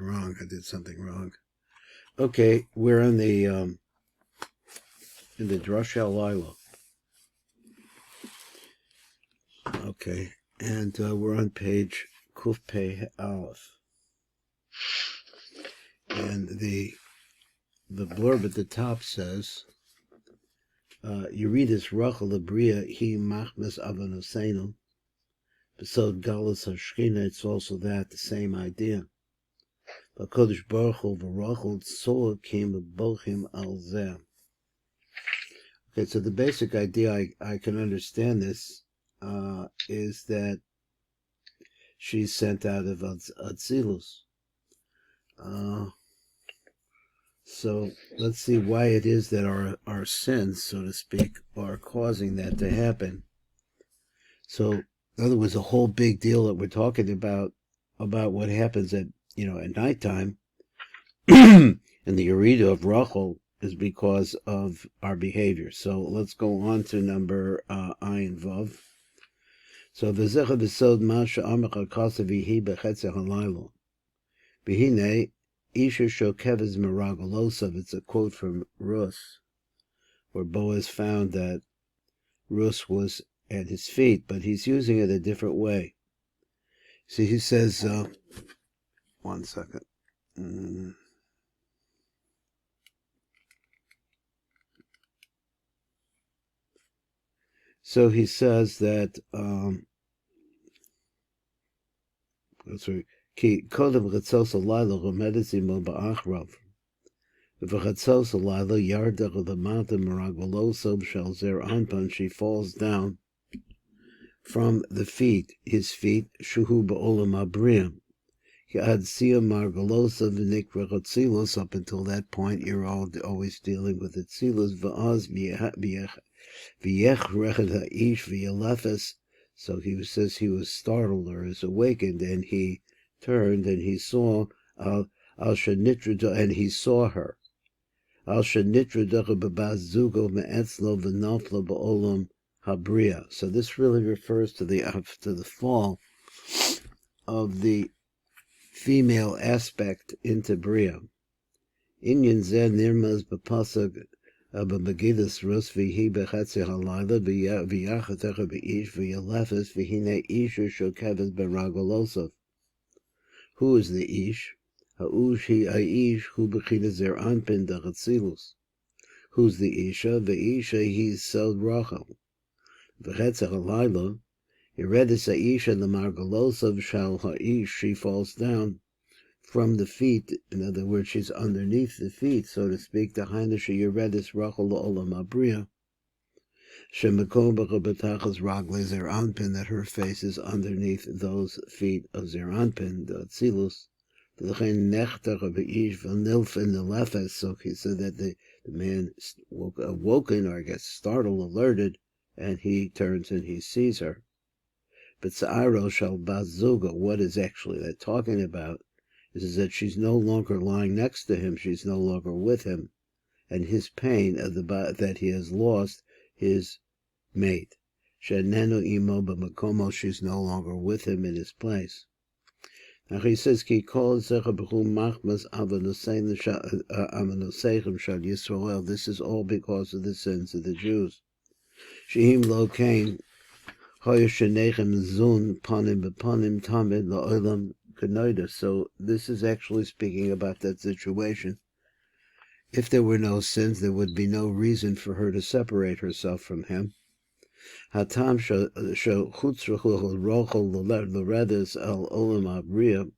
wrong. I did something wrong. Okay, we're on the in the DRUSHOT Lila. Okay, and we're on page Kuf Pei Aleph. And the blurb at the top says, you read this Rachel Abria He Machmas Avanosenu. Besod Galus Hashchina, it's also that, the same idea. But Kodesh Baruch Hu v'Rachel Tzor came Bochim al Zeh. Okay, so the basic idea, I can understand this, is that she's sent out of Atzilus. So let's see why it is that our sins, so to speak, are causing that to happen. So, in other words, a whole big deal that we're talking about what happens at nighttime, and the Yerida of Rachel is because of our behavior. So let's go on to number Ayin Vav. So v'zecha v'sod masha amecha kasa v'hi b'chetzeh halaylo. B'hine isha shokeves meragolosov. It's a quote from Rus, where Boaz found that Rus was at his feet, but he's using it a different way. See, he says, one second. So he says that, Ki kodem chatzos alayla romedes imo ba'achrav. V'chatzos alayla yardach of the mountain meragoloso shel zer anpan, she falls down from the feet, his feet, shuhu ba'olam abriyam. Had Sia Margolosa v'nikra Chatzilus. Up until that point, you're always dealing with Chatzilus. V'az v'yech rechet ha'ish v'yalefes. So he says he was startled or is awakened, and he turned and he saw al shenitra, and he saw her. Al shenitra dacha b'baz zugo me'etzlo v'nafla ba'olam habriya. So this really refers to the fall of the female aspect into Bria. Inyan zeh nirmaz b'pasuk b'megidus Rus v'hi b'chetzeh halayla v'yachatecha b'ish v'yalefes v'hine isha shokeves b'ragolosov. Who is the ish? Ha'ush hi ha'ish hu b'china zer anpin da'chatzilus. Who's the isha? V'isha he's sod Rachel. V'chetzeh halayla. Yeredis ha'isha l'margolosov shal ha'ish, she falls down from the feet. In other words, she's underneath the feet, so to speak. The Hainisha Yeredis Rachel la'olam abriya. Shemekom b'chabetachas ragle zer anpin, that her face is underneath those feet of zer anpin, the Atzilus. V'lechein nechtach ha'ish v'nilf in the lefes. So he said that the man awoken, or gets startled, alerted, and he turns and he sees her. But Sa'aro shal bazuga, what is actually that talking about is that she's no longer lying next to him, she's no longer with him, and his pain of that he has lost his mate. Shenenu imo b'makomo, she's no longer with him in his place. Now he says, Ki kol zecha b'chum machmas avanosechem shal Yisrael. This is all because of the sins of the Jews. She'im lo kain so this is actually speaking about that situation. If there were no sins, there would be no reason for her to separate herself from him. Hatam l'redes al olam abriya,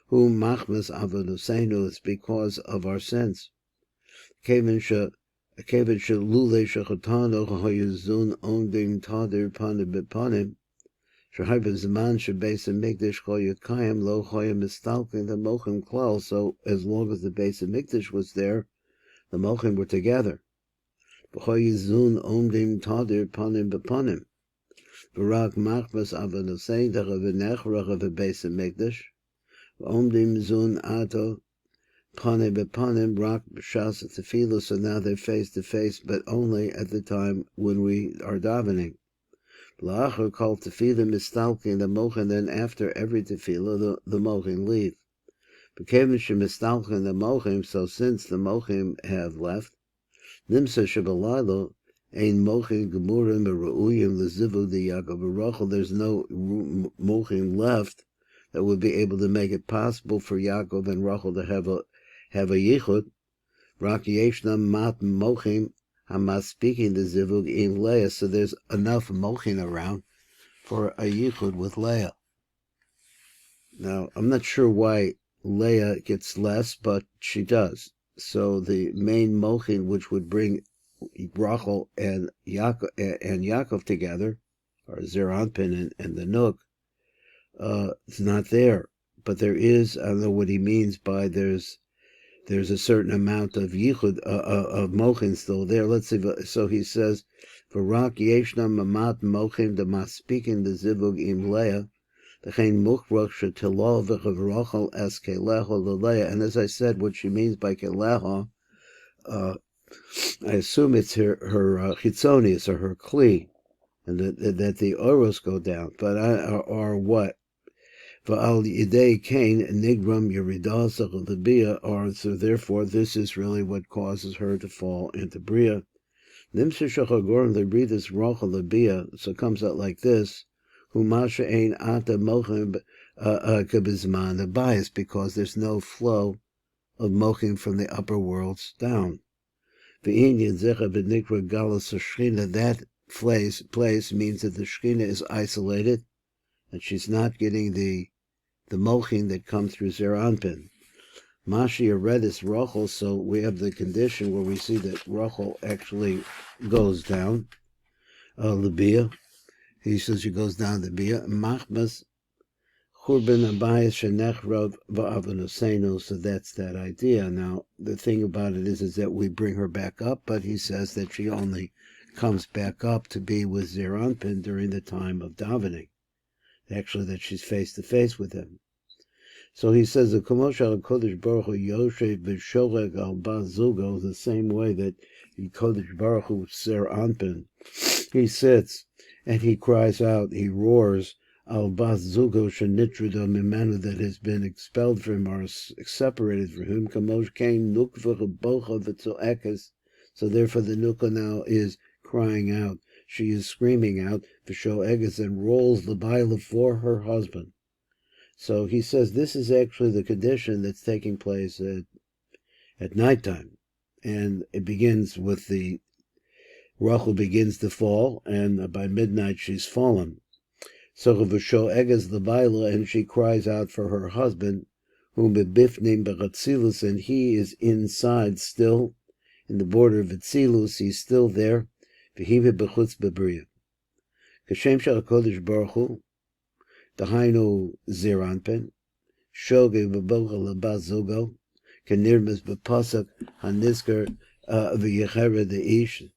whom machmas avanosenu, is because of our sins. Kevin shalule shachatano hayuzun ondim tadir panim bepanim. Shahayim zaman shabesa mikdash choyakayim lo choyim mistalkin the mochim klal. So as long as the base of mikdash was there, the mochim were together. V'choyuzun ondim tadir panim bepanim. V'rak machmas avanosei derav v'nechrach of the base of mikdash. Ondim zun ato. Panim bepanim rak b'shas tefillah. So now they're face to face, but only at the time when we are davening. La'achar kol tefillah mistalkin the mochin. Then after every tefillah, the mochin leave. Bekevin shemistalchen the mochim, so since the mochim have left, nimsa shebalaylo ein mochim gemurim beru'uyim lezivug de Yaakov Rachel. There's no mochim left that would be able to make it possible for Yaakov and Rachel to have a yichud. Rak yeshnam mat mochim hamas speaking the zivug in Leah. So there's enough mochim around for a yichud with Leah. Now, I'm not sure why Leah gets less, but she does. So the main mochin, which would bring Rachel and Yaakov together, or Zer Anpin and the Nook, it's not there. But there is, I don't know what he means by there's a certain amount of yichud, of mochin still there. Let's see. So he says, "V'rak yeshnam mamat mochin demas speaking the zivug im Leah." And as I said, what she means by keleha, I assume it's her chitzonius or her kli, and that the oros go down. But or what? Va'al yidei kain nigram yeridas of the bia, or so therefore this is really what causes her to fall into bria. Nimsa shachagorn the breathis rachel the bia. So it comes out like this. Humasha ein ata mochim kabizman, the bias, because there's no flow of mochim from the upper worlds down. V'in yedzecha b'nikra galus shchina, that place means that the shchina is isolated, and she's not getting the mochim that come through Zer Anpin. Mashi Eredis Rachel, so we have the condition where we see that Rachel actually goes down, Libya. He says she goes down to Bia. Machmas Churban Abayas Shenechrov Va'avanosenu. So that's that idea. Now, the thing about it is that we bring her back up, but he says that she only comes back up to be with Zer Anpin during the time of davening. Actually, that she's face to face with him. So he says the Kamosh al Kodesh Baruch Hu Yoshev B'Shorek al Bas Zugo, the same way that Kodesh Baruch Hu Zer Anpin, he sits and he cries out, he roars, al Bas Zugo Shenitrida Mimanu, that has been expelled from him or separated from him. Kamosh Kain Nukva Bocha V'Tzo'ekes. So therefore the Nukva now is crying out. She is screaming out, V'Sho'ekes, and rolls the Baila for her husband. So he says this is actually the condition that's taking place at nighttime. And it begins with Rachel begins to fall, and by midnight she's fallen. So V'Sho'ekes the Baila, and she cries out for her husband, whom bebifnim b'chatzilus, and he is inside still, in the border of Itzilus, he's still there. V'hive b'chutz b'briya. Kashem shal HaKodesh Baruch Hu, Dahainu Zer Anpin, Shoge v'bocha l'bas zugo, Kenirmas b'pasuk hanizker v'yechera de'ish.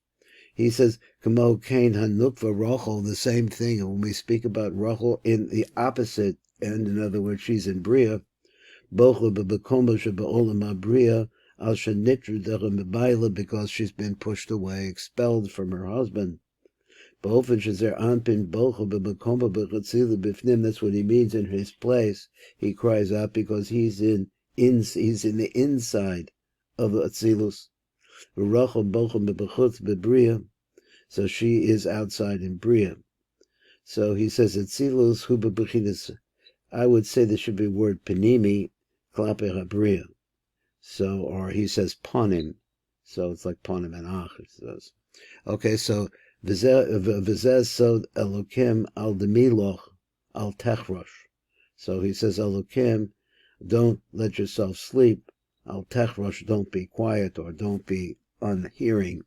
He says, Kamo kain hanukva Rachel, the same thing. And when we speak about Rachel in the opposite end, in other words, she's in Bria, Bocha b'bekomba sheba'olam ha'bria, al shenitru derem b'bayla, because she's been pushed away, expelled from her husband. That's what he means in his place. He cries out because he's in the inside of Atzilus. So she is outside in Bria. So he says Atzilus hu bebechinas. I would say there should be word panimi klape habria. So, or he says panim. So it's like panim and ach. It says. Okay, so V'zeh sod Elokim al demiloch al techrosh. So he says, Elokim, don't let yourself sleep. Al techrosh, don't be quiet or don't be unhearing.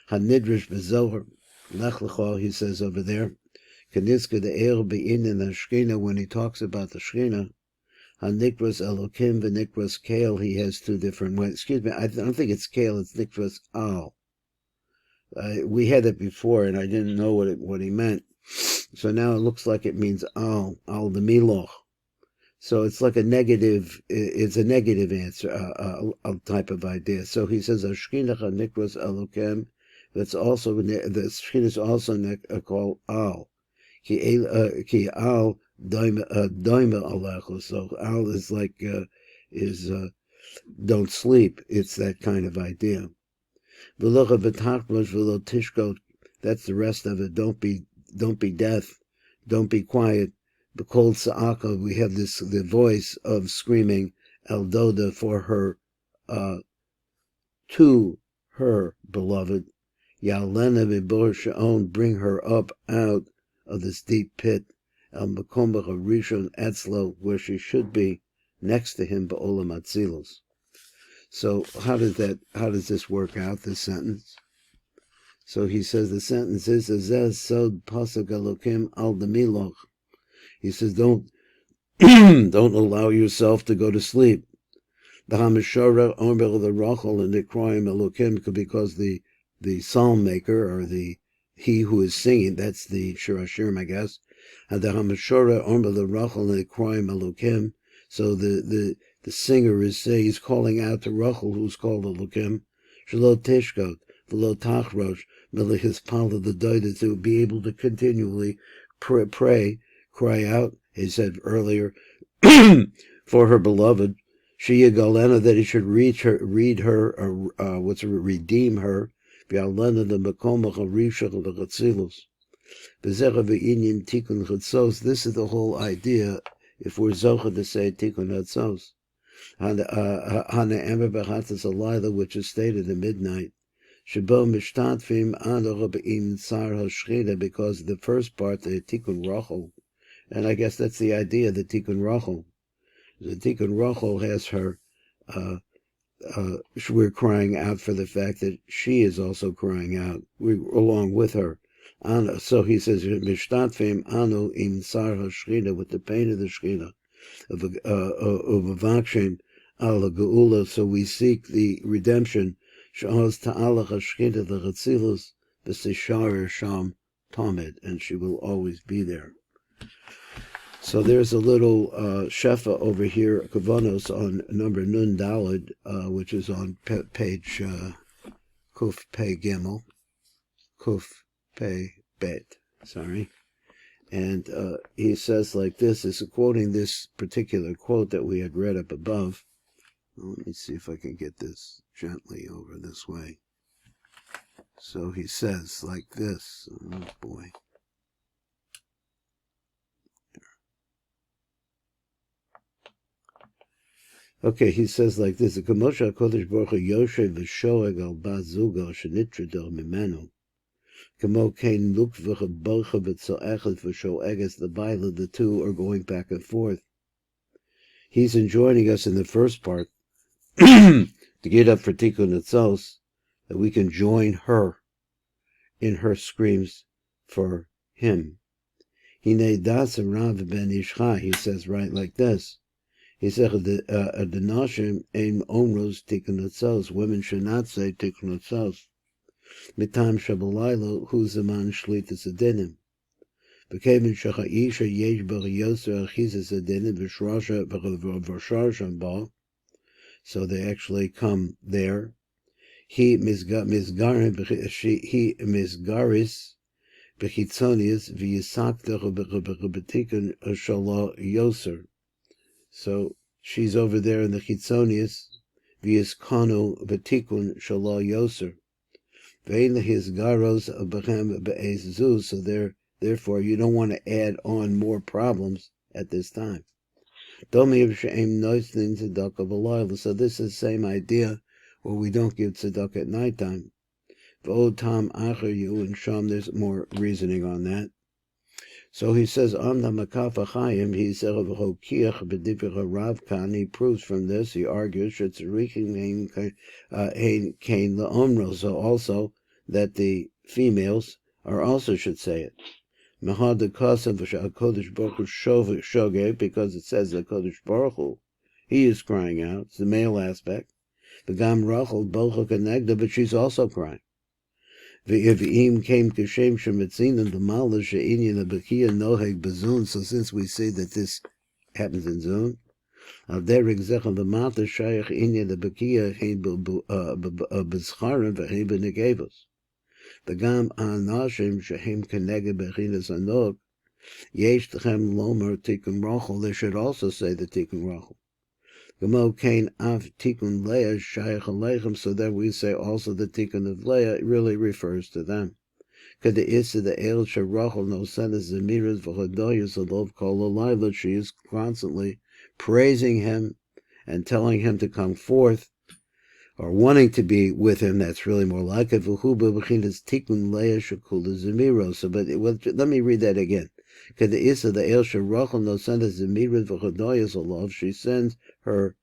Hanidrish b'zohar lech lecho, he says over there. Kenitzka de eir be'inin ha'shchina, when he talks about the shchina. Hanikras Elokim v'nikras kael, he has two different ways. Excuse me, I don't think it's kael, it's nikras al. We had it before, and I didn't know what he meant. So now it looks like it means al the miloch. So it's like a negative. It's a negative answer, a type of idea. So he says Ashkinach nikras Elokem. That's also the shkin is also called al. Ki al daima alechu. So al is like is don't sleep. It's that kind of idea. That's the rest of it. Don't be deaf. Don't be quiet. B'kol sa'aka, we have the voice of screaming El Doda for her, to her beloved. Ya'alena v'bor she'on, bring her up out of this deep pit. El makom rishon etzlo, where she should be, next to him, ba'olam atzilus. So how does this work out, this sentence? So he says the sentence is Azez sod pasuk elokim al demiloch. He says don't allow yourself to go to sleep. The Hamishara Omer the Rachel and the Kroim Elokim, because the psalm maker, or he who is singing, that's the Shir Hashirim, I guess. And the Hamishara Omer the Rachel and the Kroim Elokim. So the singer he's calling out to Rachel, who's called Elokim. Shelo Tishkot, V'lo Tachrosh, Melechis Pala the Doida, to be able to continually pray, cry out, he said earlier, for her beloved. Shia Galena, that he should read her, redeem her. V'alena the Makomach Arishach the Chatzilus. V'zecha v'inyin Tikkun Chatzos. This is the whole idea. If we're zocha to say Tikkun Chatzos, Hana Emer B'Chatzos Alayla, which is stated at midnight. Shebo Mishtatfim Anu B'Im Tsar Hashchina, because the first part, the Tikkun Rachel, and I guess that's the idea, the Tikkun Rachel. The Tikkun Rachel has her, we're crying out for the fact that she is also crying out, along with her. So he says, Mishtatfim Anu Im Tsar Hashchina, with the pain of the Shchina, of Avakshin al Geula, so we seek the redemption. Sha'oz ta'alach hashchina the Chatzilus, v'sishar sham tamed, and she will always be there. So there's a little shefa over here, Hakavanot, on number Nun Daled, which is on page Kuf Pei Gimel, Kuf Pei Bet, sorry. And he says like this, is quoting this particular quote that we had read up above. Let me see if I can get this gently over this way. So he says like this, oh boy. Okay, he says like this: "Kamosha Kodesh Baruch Hu Yoshev v'Shoeg al Bazuga Shenitrado Mimenu, Kamo Kain Lukvach Bocha B'Tzoechet v'Shoeges." The Bible, the two are going back and forth. He's enjoining us in the first part to get up for Tikkun Atzos, that we can join her in her screams for him. Hine Das Rav Ben Ishcha, he says right like this. He said, the Nashim Ein Omros Tikkun Atzos. Women should not say Tikkun Atzos. Mitam Shabalaylo Hu Zaman Shlitas Adinim. V'kevin Shacha'isha Yesh B'Yoser Achizas Adinim V'Shrasha V'Sharshan Ba. So they actually come there. He Misgaris B'Chitzonius V'Yisakta B'Tikkun Shala Yoser. So she's over there in the Chitzonius, V'Yiskanu B'Tikkun Shala Yoser. Ve'en his garos b'chem be'ezuz. So therefore you don't want to add on more problems at this time. Domi she'em noisnin tzedakah b'layla. So this is the same idea where we don't give tzedakah at nighttime. V'od tam acher you and sham. There's more reasoning on that. So he says, Amna Makafa Chaim, he said of Hokiach B'Divra Rav Kan, he proves from this, he argues, Shetzrichim Hein Kain La'omro, so also that the females also should say it. Mahad the Kasav Kodesh Baruch Hu Shoge, because it says that Kodesh Baruch Hu, he is crying out, it's the male aspect. The Gam Rachel Bocha Kenegda, but she's also crying. V'im came Kishem Shemetzinan the Mala She'inyan the Bekia Noheg Bazun. So since we see that this happens in Zun, Al Derek Zechon the Mata Shayach Inyan the Bekia Hein B'Scharim V'Hein B'Negevos. The Gam Anashim Shehem Keneged Bechinas Anok Yesh Tchem Lomer Tikkun Rachel. They should also say the Tikkun Rachel. Gamo kain af tikun Leah shayach aleichem. So then we say also the tikun of Leah really refers to them. Kada isa the el sharachol no senes zemiras v'chodoyos alov kol alayla. She is constantly praising him and telling him to come forth, or wanting to be with him. That's really more like it. Tikun Leah shekula zemiro. So, but let me read that again. Kada isa the el sharachol no senes zemiras v'chodoyos alov. She sends her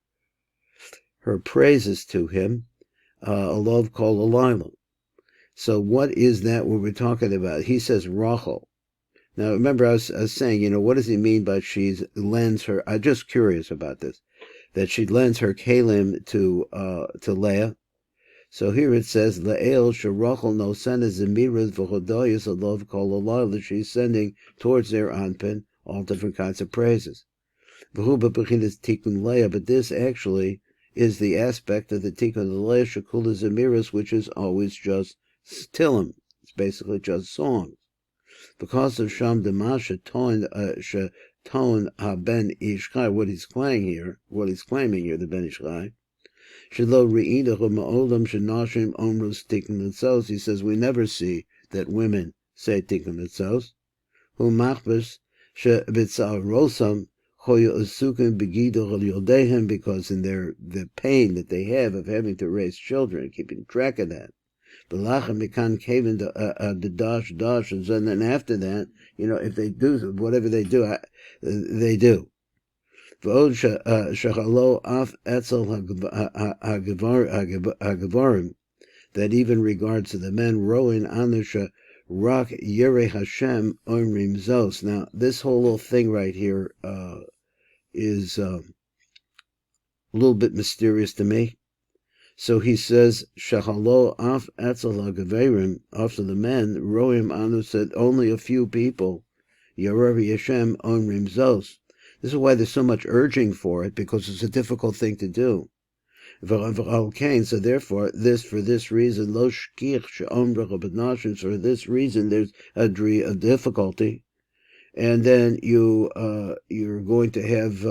praises to him, alov kol alayla. So what is that what we're talking about? He says Rachel. Now remember I was saying, what does he mean by she lends her, I'm just curious about this, that she lends her Keilim to Leah. So here it says, Le'el sherachel no sena zemiras v'chodoyos alov kol alayla. She's sending towards their anpin all different kinds of praises. V'hu b'bechinas tikun Leah, but this actually is the aspect of the tikun of Leah shekula zemiras, which is always just Tillim. It's basically just songs. Because of Sham Damasha Ton Ben Ishchai, what he's claiming here, the Ben Ishchai, Shelo Re'idahu Ma'olam Shenashim Omrus Tikkun Litzos. He says we never see that women say Tikkun Litzos. Hu Machbes Shebitzah Rosam Choya Usukim Begidah Yodehem, because in the pain that they have of having to raise children, keeping track of that. The dash, and then after that, if they do whatever they do, they do. That even regards to the men rowing anusha rak yirei Hashem omrim zos. Now this whole little thing right here is a little bit mysterious to me. So he says, Shachalo af etzel ha'geverim, after the men, Roim Anu said, only a few people, Yerev Yashem omrim zos. This is why there's so much urging for it, because it's a difficult thing to do. So therefore, for this reason, lo shkich she'omrach b'nashim, for this reason, there's a degree of difficulty. And then you're going to have,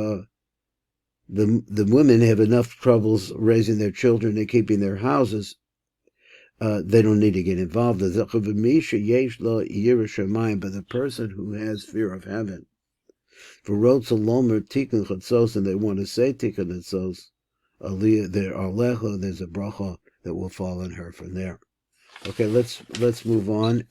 the women have enough troubles raising their children and keeping their houses. They don't need to get involved. But the person who has fear of heaven, for Rotzalomer Tikkun Chatzos, and they want to say Tikkun Chatzos, there's a bracha that will fall on her from there. Okay, let's move on.